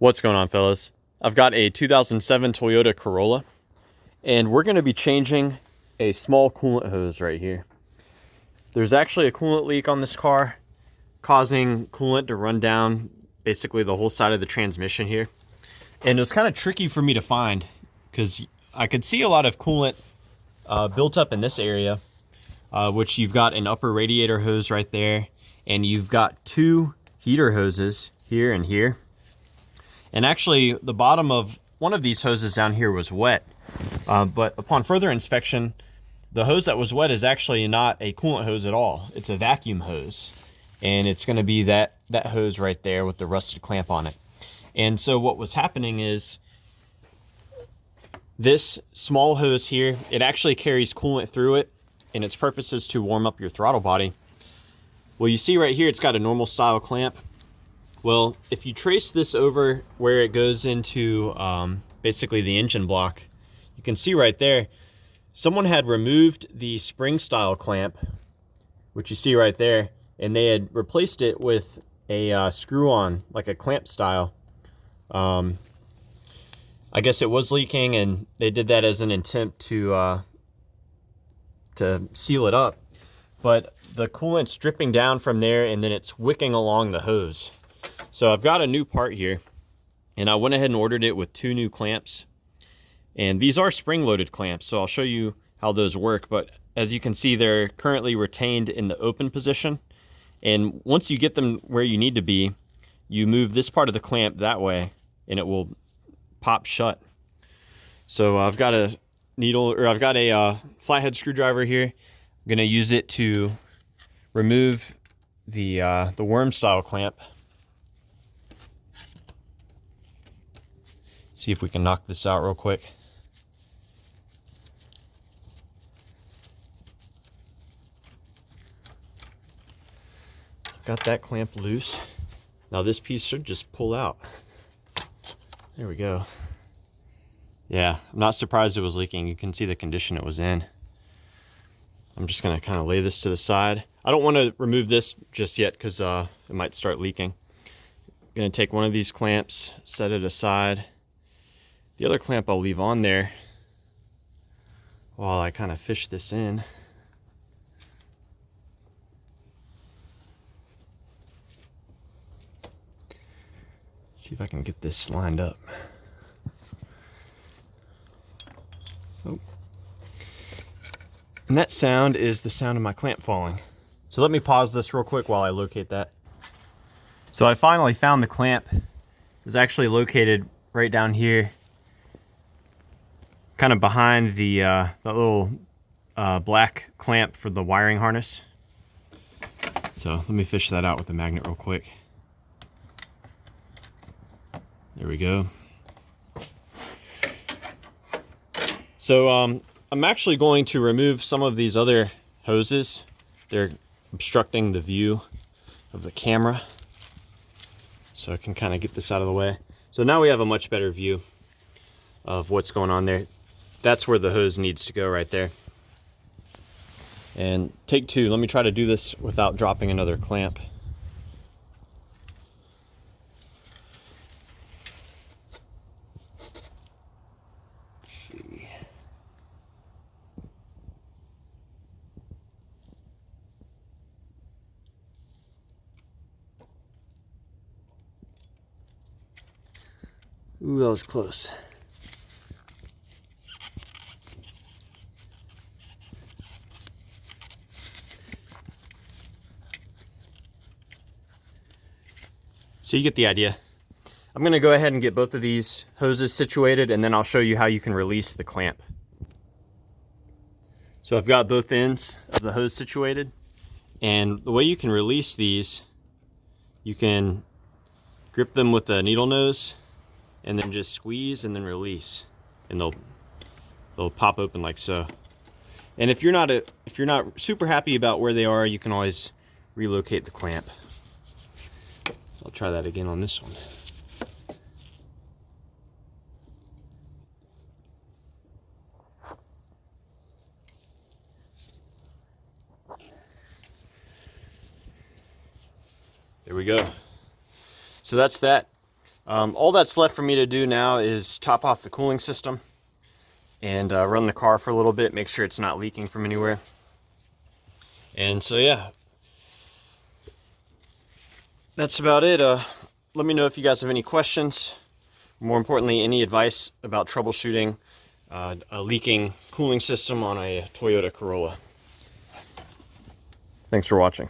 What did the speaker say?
What's going on, fellas? I've got a 2007 Toyota Corolla, and we're going to be changing a small coolant hose right here. There's actually a coolant leak on this car, causing coolant to run down basically the whole side of the transmission here. And it was kind of tricky for me to find because I could see a lot of coolant built up in this area, which you've got an upper radiator hose right there, and you've got two heater hoses here and here. And actually, the bottom of one of these hoses down here was wet. But upon further inspection, the hose that was wet is actually not a coolant hose at all. It's a vacuum hose. And it's going to be that hose right there with the rusted clamp on it. And so what was happening is this small hose here, it actually carries coolant through it, and its purpose is to warm up your throttle body. Well, you see right here, it's got a normal style clamp. Well, if you trace this over where it goes into basically the engine block, you can see right there, someone had removed the spring style clamp, which you see right there, and they had replaced it with a screw-on, like a clamp style. I guess it was leaking, and they did that as an attempt to seal it up. But the coolant's dripping down from there, and then it's wicking along the hose. So I've got a new part here, and I went ahead and ordered it with two new clamps. And these are spring-loaded clamps, so I'll show you how those work. But as you can see, they're currently retained in the open position. And once you get them where you need to be, you move this part of the clamp that way, and it will pop shut. So I've got a flathead screwdriver here. I'm gonna use it to remove the worm style clamp. See if we can knock this out real quick. Got that clamp loose. Now this piece should just pull out. There we go. Yeah, I'm not surprised it was leaking. You can see the condition it was in. I'm just gonna kind of lay this to the side. I don't want to remove this just yet because it might start leaking. I'm gonna take one of these clamps, set it aside. The other clamp I'll leave on there while I kind of fish this in. See if I can get this lined up. Oh. And that sound is the sound of my clamp falling. So let me pause this real quick while I locate that. So I finally found the clamp. It was actually located right down here, kind of behind the that little black clamp for the wiring harness. So let me fish that out with the magnet real quick. There we go. So I'm actually going to remove some of these other hoses. They're obstructing the view of the camera. So I can kind of get this out of the way. So now we have a much better view of what's going on there. That's where the hose needs to go right there. And take two. Let me try to do this without dropping another clamp. Let's see. Ooh, that was close. So you get the idea. I'm going to go ahead and get both of these hoses situated, and then I'll show you how you can release the clamp. So I've got both ends of the hose situated, and the way you can release these, you can grip them with a needle nose and then just squeeze and then release, and they'll pop open like so. And if you're not super happy about where they are, you can always relocate the clamp. I'll try that again on this one. There we go. So that's that. All that's left for me to do now is top off the cooling system and run the car for a little bit, make sure it's not leaking from anywhere. And so yeah, that's about it. Let me know if you guys have any questions. More importantly, any advice about troubleshooting a leaking cooling system on a Toyota Corolla. Thanks for watching.